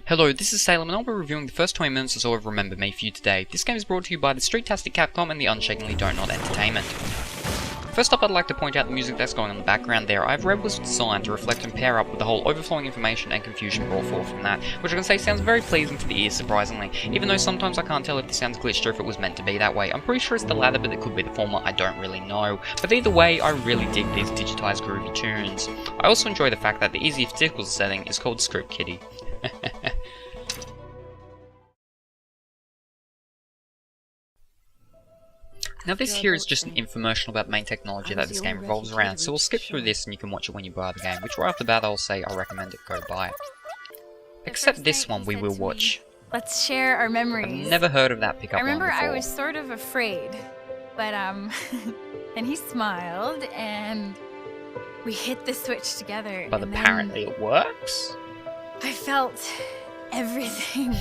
Hello, this is Salem and I'll be reviewing the first 20 minutes or so of Remember Me for you today. This game is brought to you by the street-tastic Capcom and the unshakenly Dontnod Entertainment. First up, I'd like to point out the music that's going on in the background there. I've read was designed to reflect and pair up with the whole overflowing information and confusion brought forth from that, which I can say sounds very pleasing to the ears, surprisingly, even though sometimes I can't tell if the sound's glitched or if it was meant to be that way. I'm pretty sure it's the latter, but it could be the former, I don't really know. But either way, I really dig these digitized groovy tunes. I also enjoy the fact that the easy difficult setting is called Script Kiddie. Now this here is just an infomercial about the main technology that this game revolves around, so we'll skip through this and you can watch it when you buy the game, which right off the bat I'll say I recommend it, go buy it. Except this one we will watch. Let's share our memories. I've never heard of that pickup line before. I remember I was sort of afraid, but and he smiled and we hit the switch together. But apparently it works? I felt everything.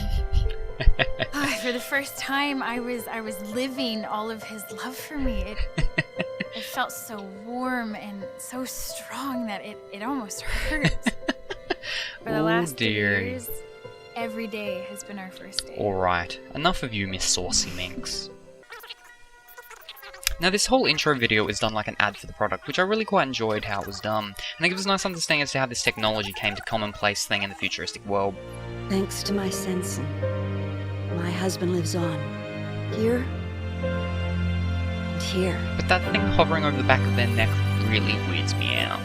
For the first time, I was living all of his love for me. It felt so warm and so strong that it almost hurts. For the last 2 years, every day has been our first date. Alright, enough of you, Miss Saucy Minx. Now this whole intro video is done like an ad for the product, which I really quite enjoyed how it was done, and it gives us a nice understanding as to how this technology came to commonplace thing in the futuristic world. Thanks to my sensing, my husband lives on. Here, and here. But that thing hovering over the back of their neck really weirds me out.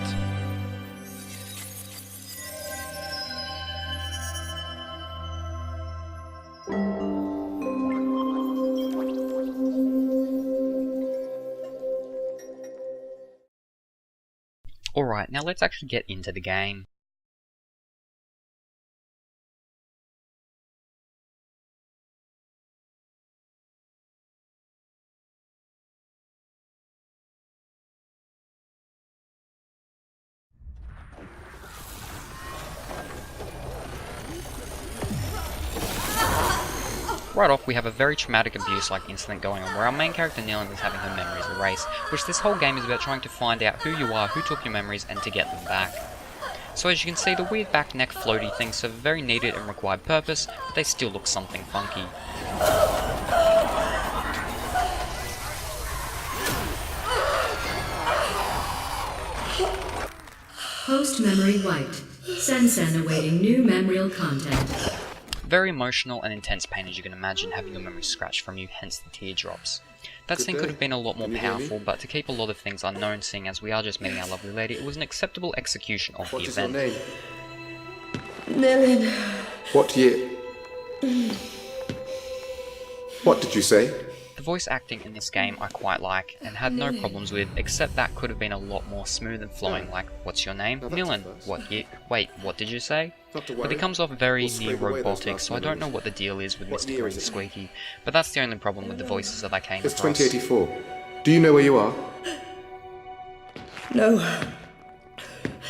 Alright, now let's actually get into the game. Right off, we have a very traumatic abuse-like incident going on where our main character Nealon is having her memories erased, which this whole game is about trying to find out who you are, who took your memories, and to get them back. So as you can see, the weird back neck floaty things serve a very needed and required purpose, but they still look something funky. Host memory wiped. Sen awaiting new memorial content. Very emotional and intense pain, as you can imagine, having your memory scratched from you, hence the teardrops. That scene could have been a lot more powerful, but to keep a lot of things unknown, seeing as we are just meeting our lovely lady, it was an acceptable execution of the event. What is your name? Nilin. What year? What did you say? The voice acting in this game I quite like, and had no problems with, except that could have been a lot more smooth and flowing, like, what's your name? Nilin. What year? Wait, what did you say? But it comes off very near-robotic, so I don't know what the deal is with Mr. Green Squeaky, but that's the only problem with the voices that I came across. It's 2084. Do you know where you are? No.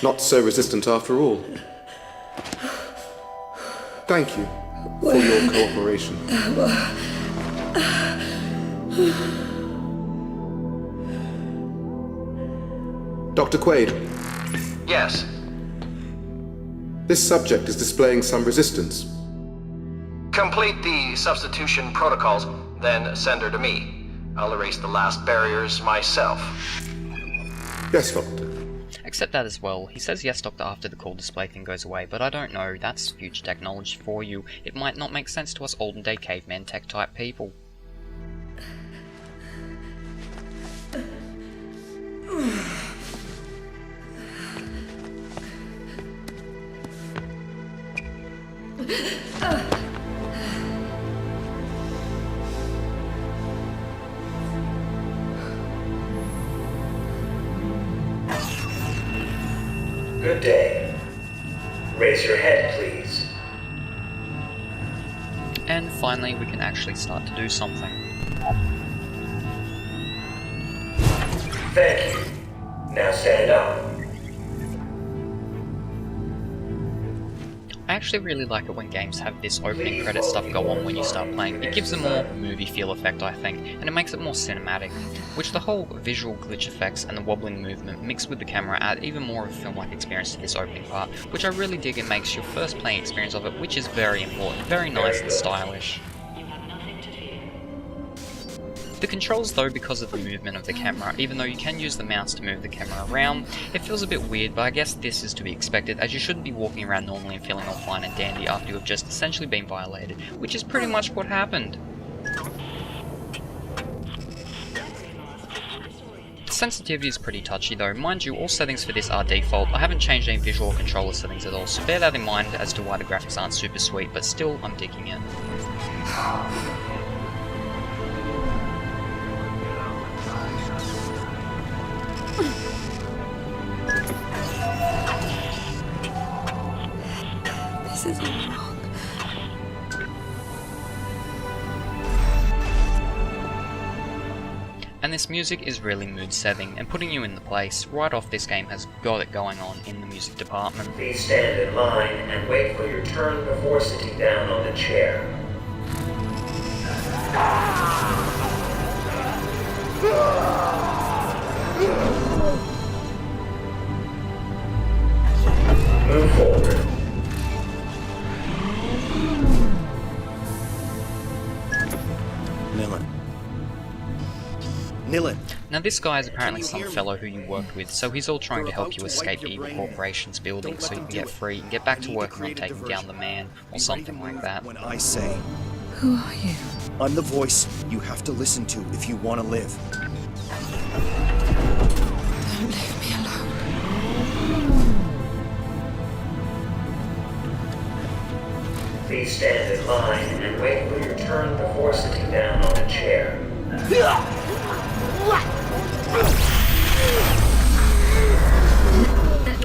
Not so resistant after all. Thank you for your cooperation. Dr. Quaid. Yes. This subject is displaying some resistance. Complete the substitution protocols, then send her to me. I'll erase the last barriers myself. Yes, Doctor. Except that as well, he says yes doctor after the call display thing goes away, but I don't know, that's future technology for you. It might not make sense to us olden day caveman tech type people. Good day. Raise your head, please. And finally, we can actually start to do something. Thank you. Now stand up. I actually really like it when games have this opening credit stuff go on when you start playing. It gives a more movie feel effect, I think, and it makes it more cinematic, which the whole visual glitch effects and the wobbling movement mixed with the camera add even more of a film-like experience to this opening part, which I really dig and makes your first playing experience of it, which is very important, very nice and stylish. The controls though, because of the movement of the camera, even though you can use the mouse to move the camera around, it feels a bit weird, but I guess this is to be expected, as you shouldn't be walking around normally and feeling all fine and dandy after you have just essentially been violated, which is pretty much what happened. The sensitivity is pretty touchy though. Mind you, all settings for this are default. I haven't changed any visual controller settings at all, so bear that in mind as to why the graphics aren't super sweet, but still, I'm digging it. This isn't wrong. And this music is really mood setting and putting you in the place. Right off, this game has got it going on in the music department. Please stand in line and wait for your turn before sitting down on the chair. Move forward. Nilin. Now this guy is apparently some fellow who you worked with, so he's all trying to help you escape the evil corporation's building so you can get free and get back to working on taking down the man, or something like that. When I say, Who are you? I'm the voice you have to listen to if you want to live. Don't leave me alone. Please stand in line and wait for your turn before sitting down on a chair.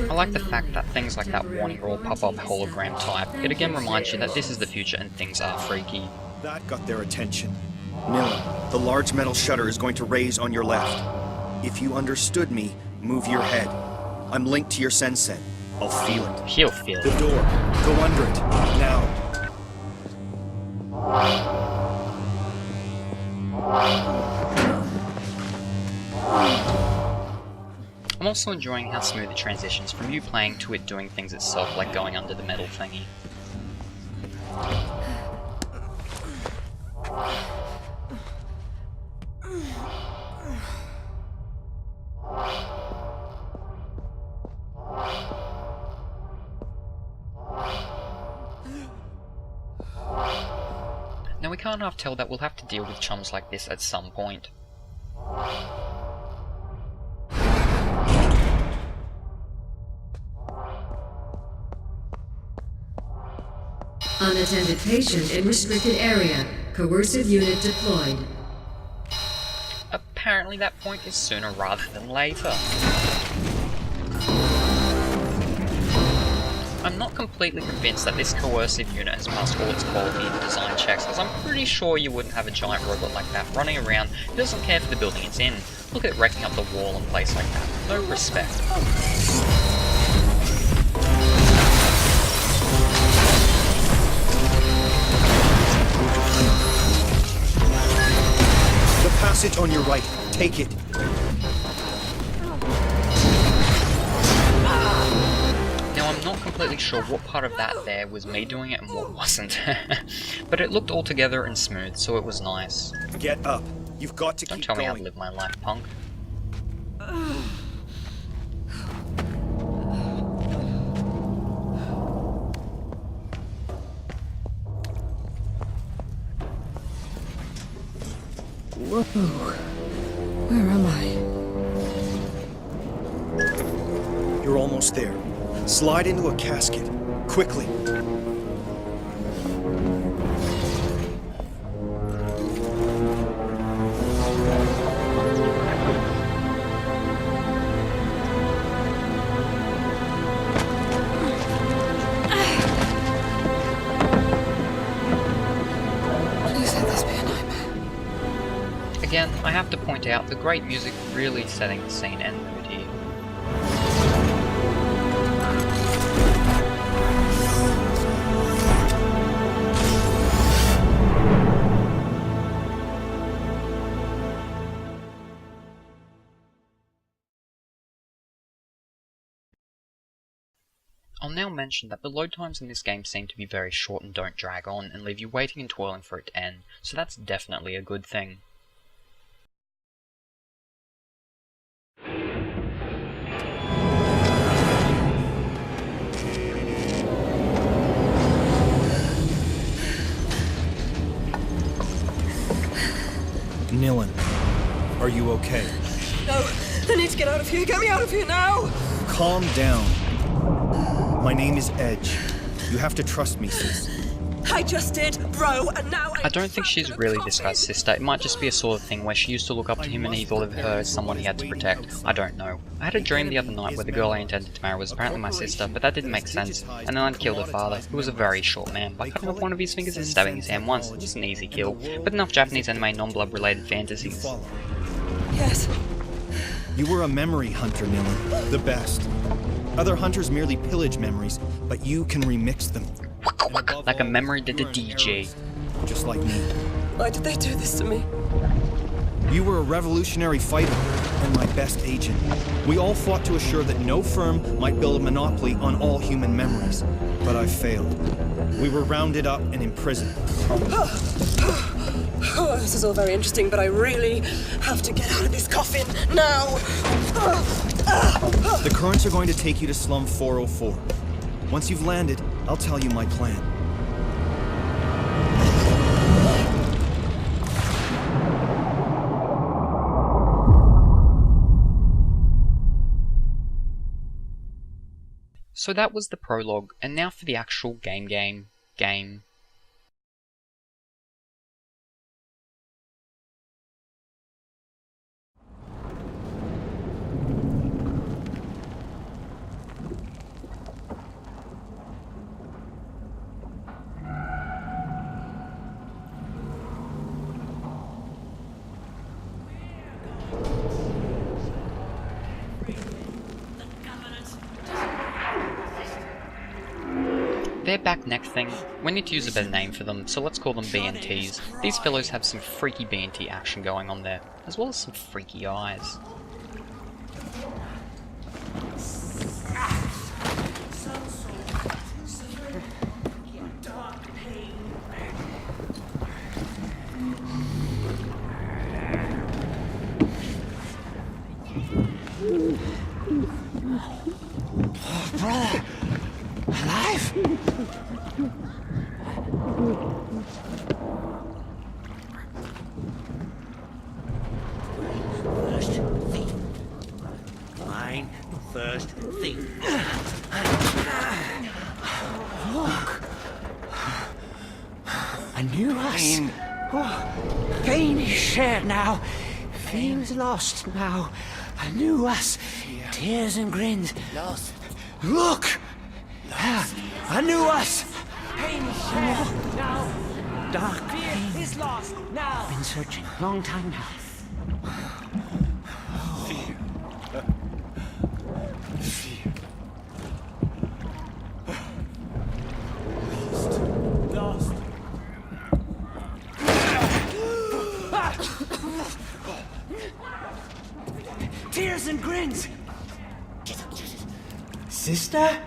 I like the fact that things like that warning or pop-up hologram type, it again reminds you that this is the future and things are freaky. That got their attention. Nilin, the large metal shutter is going to raise on your left. If you understood me, move your head. I'm linked to your sensen. I'll feel it. He'll feel The it. door. Go under it. Now. I'm also enjoying how smooth it transitions from you playing to it doing things itself, like going under the metal thingy. Now we can't half tell that we'll have to deal with chums like this at some point. Unattended patient in restricted area. Coercive unit deployed. Apparently that point is sooner rather than later. I'm not completely convinced that this coercive unit has passed all its quality and design checks, as I'm pretty sure you wouldn't have a giant robot like that running around who doesn't care for the building it's in. Look at it wrecking up the wall and place like that. No respect. The passage on your right. Take it. Now I'm not completely sure what part of that there was me doing it and what wasn't. But it looked all together and smooth, so it was nice. Get up. You've got to Don't keep tell me going. how to live my life, punk. Whoa. Where am I? You're almost there. Slide into a casket. Quickly. Please let this be a nightmare. Again, I have to point out the great music really setting the scene and mood here. now mention that the load times in this game seem to be very short and don't drag on and leave you waiting and toiling for it to end, so that's definitely a good thing. Nilin, are you okay? No, I need to get out of here. Get me out of here now! Calm down. My name is Edge. You have to trust me, sis. I just did, bro, and now I don't think she's really this guy's sister. It might just be a sort of thing where she used to look up to him and he thought of her as someone he had to protect. I don't know. I had a dream the other night where the girl I intended to marry was apparently my sister, but that didn't make sense. And then I'd killed her father, who was a very short man, by cutting off one of his fingers and stabbing his hand once. Just an easy kill. But enough Japanese anime non-blood related fantasies. Yes. You were a memory hunter, Nilin. The best. Other hunters merely pillage memories, but you can remix them. Like a memory did a DJ. Just like me. Why did they do this to me? You were a revolutionary fighter, and my best agent. We all fought to assure that no firm might build a monopoly on all human memories. But I failed. We were rounded up and imprisoned. Oh, this is all very interesting, but I really have to get out of this coffin now! The currents are going to take you to Slum 404. Once you've landed, I'll tell you my plan. So that was the prologue, and now for the actual game. Their back neck thing, we need to use a better name for them, so let's call them BNTs. These fellows have some freaky BNT action going on there, as well as some freaky eyes. Brother! Alive? First thief. Mine first thief. Look! A new us. Pain is shared now. Fear is lost now. A new us. Tears and grins. Lost. Look! I knew us! Pain is shared now. Dark pain is lost now. Been searching a long time now. Fear. Fear. Lost. Tears and grins. Sister?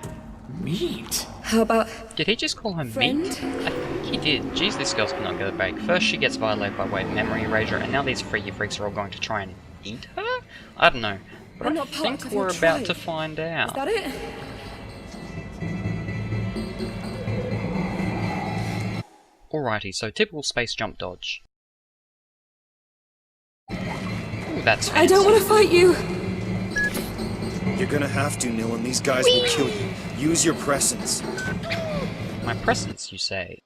Meat? How about... Did he just call her friend? meat? I think he did. Jeez, this girl's cannot get a break. First she gets violated by way of memory erasure, and now these freaky freaks are all going to try and eat her? I don't know. But I think we're about to find out. Is that it? Alrighty, so typical space jump dodge. Ooh, that's fancy. I don't want to fight you! You're gonna have to, Nilin. These guys will kill you. Use your presence. My presence, you say?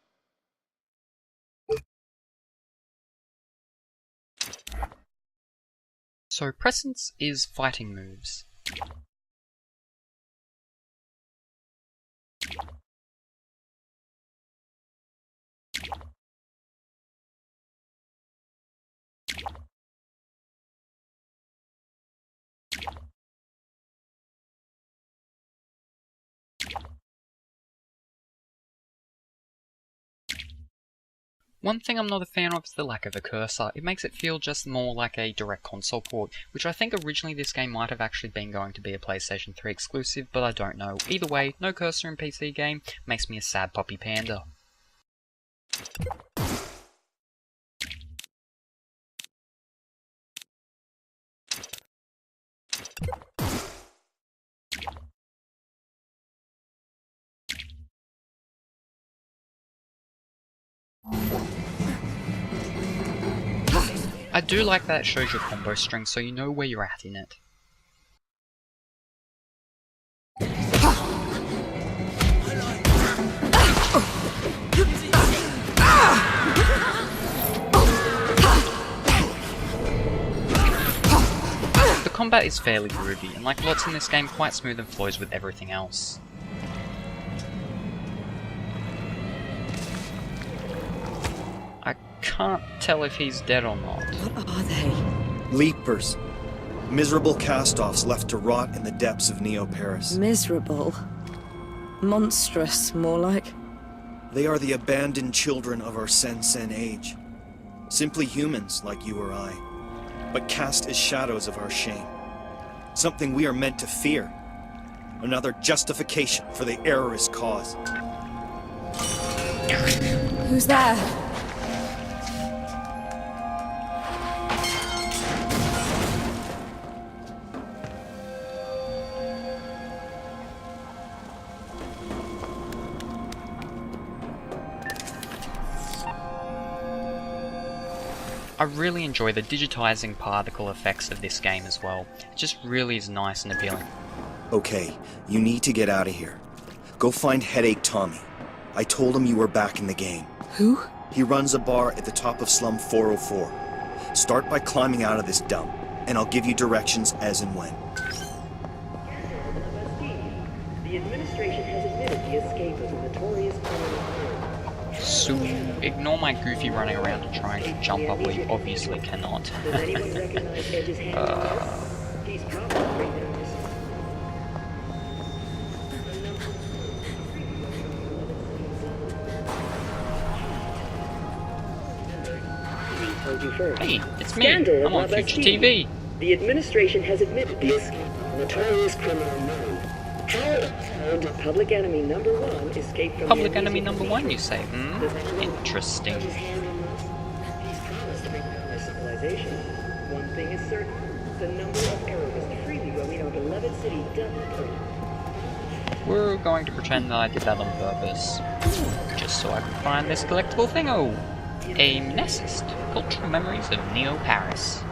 So presence is fighting moves. One thing I'm not a fan of is the lack of a cursor. It makes it feel just more like a direct console port, which I think originally this game might have actually been going to be a PlayStation 3 exclusive, but I don't know. Either way, no cursor in PC game makes me a sad puppy panda. I do like that it shows your combo string so you know where you're at in it. The combat is fairly groovy, and like lots in this game, quite smooth and flows with everything else. I can't tell if he's dead or not. What are they? Leapers. Miserable cast-offs left to rot in the depths of Neo-Paris. Miserable. Monstrous, more like. They are the abandoned children of our Sen-Sen age. Simply humans like you or I, but cast as shadows of our shame. Something we are meant to fear. Another justification for the errorist cause. Who's there? I really enjoy the digitizing particle effects of this game as well. It just really is nice and appealing. Okay, you need to get out of here. Go find Headache Tommy. I told him you were back in the game. Who? He runs a bar at the top of Slum 404. Start by climbing out of this dump, and I'll give you directions as and when. The administration has admitted the escape of the notorious criminal. So, ignore my goofy running around and trying to jump up where you obviously cannot. Does anyone recognize Edge's hand? He's probably right down this. Told you first. Hey, it's me. Scandal I'm on of Future Bastille. TV. The administration has admitted the escape of notorious criminal known. How did Public Enemy number 1 escape from Public Enemy number 1, you say? Interesting. He's promised to bring down our civilization. One thing is certain: the number of terrorists freely roaming our beloved city doubled. We're going to pretend that I did that on purpose. Just so I can find this collectible thingo. A Mnesist. Cultural Memories of Neo-Paris.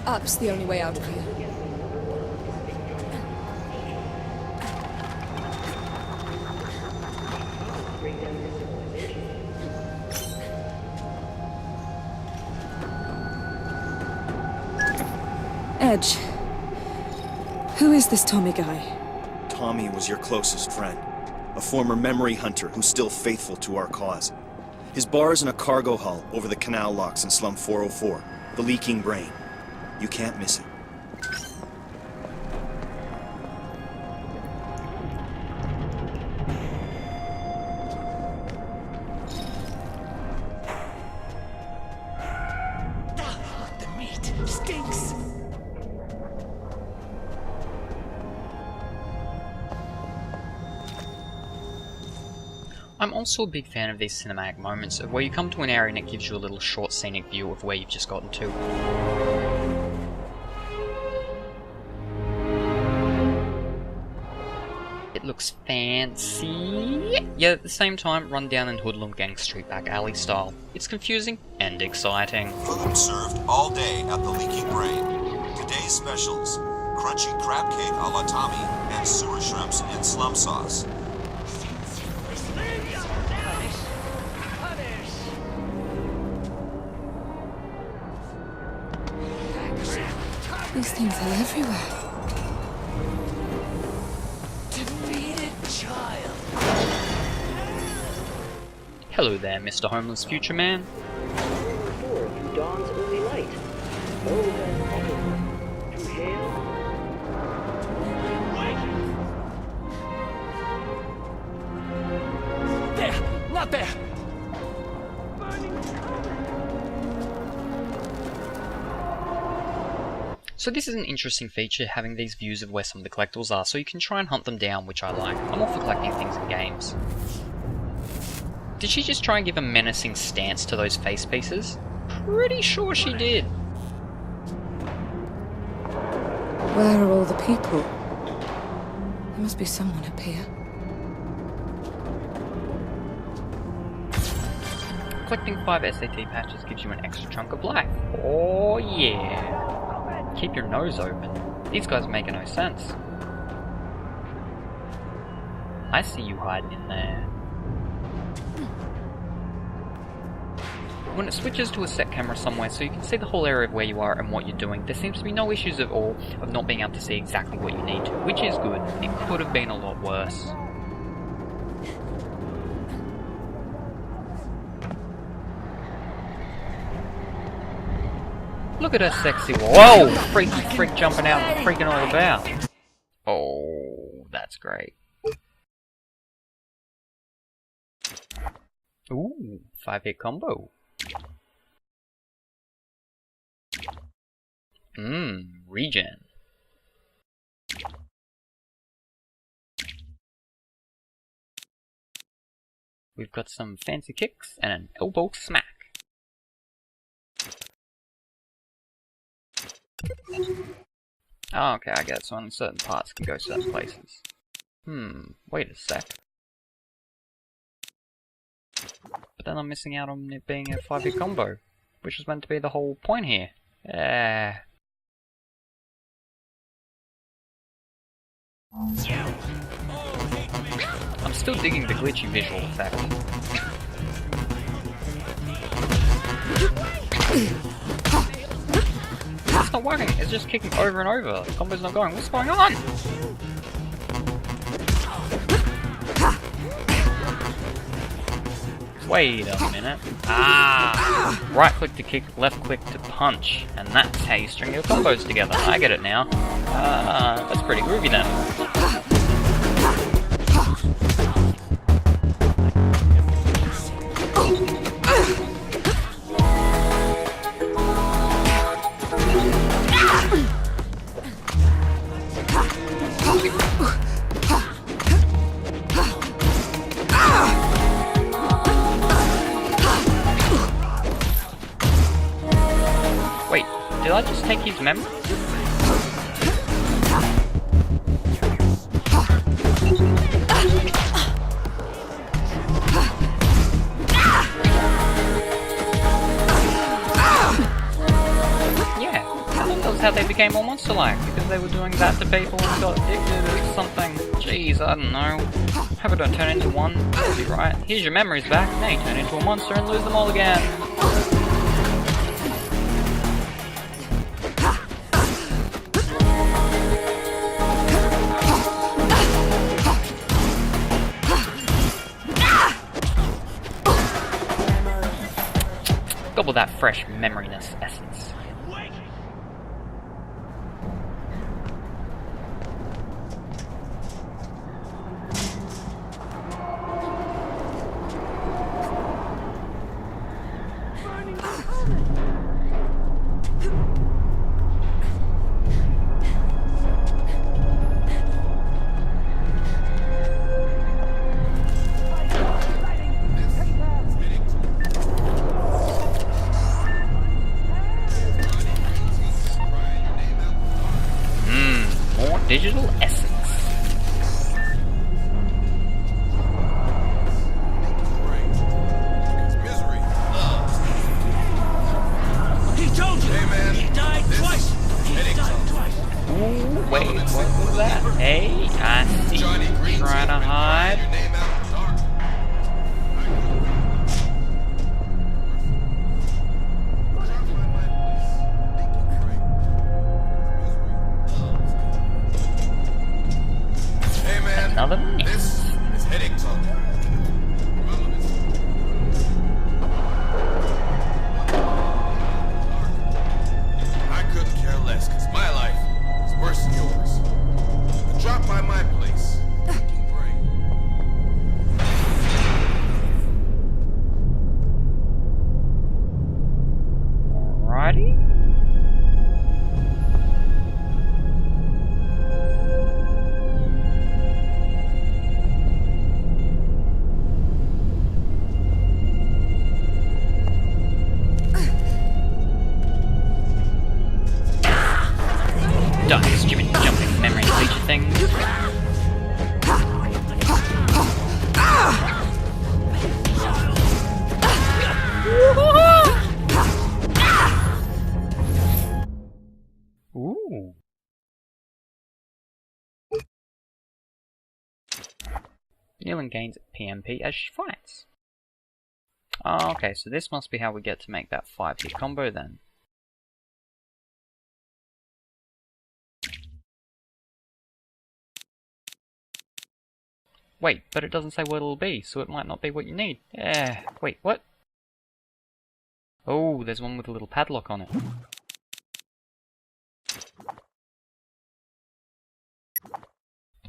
Up's the only way out of here. Edge. Who is this Tommy guy? Tommy was your closest friend. A former memory hunter who's still faithful to our cause. His bar is in a cargo hull over the canal locks in Slum 404. The Leaking Brain. You can't miss it. The meat stinks. I'm also a big fan of these cinematic moments of where you come to an area and it gives you a little short scenic view of where you've just gotten to. It looks fancy, yet at the same time run down and hoodlum gang street back alley style. It's confusing and exciting. Food served all day at the Leaking Brain. Today's specials: crunchy crab cake a la Tommy and sewer shrimps in slum sauce. These things are everywhere. Defeated child. Hello there, Mr. Homeless Future Man. Forward through dawn's early light. Oh, then through hail. There! Not there! So this is an interesting feature, having these views of where some of the collectibles are, so you can try and hunt them down, which I like. I'm all for collecting things in games. Did she just try and give a menacing stance to those face pieces? Pretty sure she did. Where are all the people? There must be someone up here. Collecting 5 SAT patches gives you an extra chunk of life. Oh yeah! Keep your nose open. These guys make no sense. I see you hiding in there. When it switches to a set camera somewhere so you can see the whole area of where you are and what you're doing, there seems to be no issues at all of not being able to see exactly what you need to, which is good. It could have been a lot worse. Look at her sexy. Whoa! Freak jumping out and freaking all about. Oh, that's great. Ooh, 5-hit combo. Regen. We've got some fancy kicks and an elbow smack. Oh, okay, I get it. So on certain parts can go certain places. Wait a sec. But then I'm missing out on it being a 5-hit combo, which was meant to be the whole point here. I'm still digging the glitchy visual effect. It's not working, it's just kicking over and over. The combo's not going. What's going on? Wait a minute. Right click to kick, left click to punch. And that's how you string your combos together. I get it now. That's pretty groovy then. Wait, did I just take his memory? Yeah, that was how they became more monster-like, because they were doing that to people and got addicted or something. Jeez, I don't know. Hope I don't turn into one. That'll be right. Here's your memories back. Now you turn into a monster and lose them all again. Gobble that fresh memoryness essence. Nealon gains PMP as she fights. Oh, okay, so this must be how we get to make that 5-hit combo then. Wait, but it doesn't say what it'll be, so it might not be what you need. Yeah, wait, what? Oh, there's one with a little padlock on it.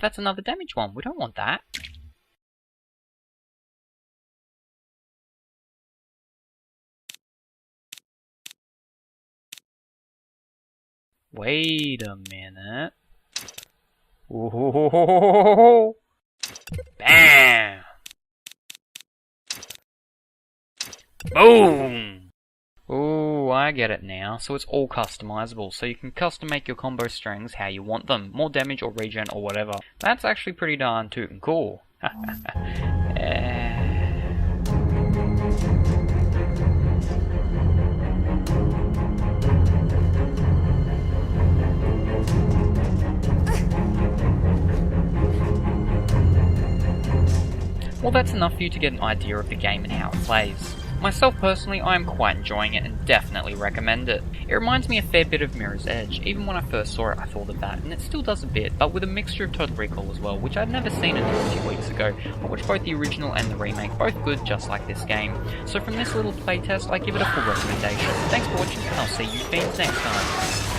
That's another damage one, we don't want that. Wait a minute. Whoa. Bam! Boom! Ooh, I get it now. So it's all customizable, so you can custom make your combo strings how you want them. More damage or regen or whatever. That's actually pretty darn tootin' cool. Well, that's enough for you to get an idea of the game and how it plays. Myself personally, I am quite enjoying it and definitely recommend it. It reminds me a fair bit of Mirror's Edge. Even when I first saw it, I thought of that, and it still does a bit, but with a mixture of Total Recall as well, which I'd never seen until a few weeks ago. I watched both the original and the remake, both good just like this game. So from this little playtest, I give it a full recommendation. Thanks for watching, and I'll see you fiends next time.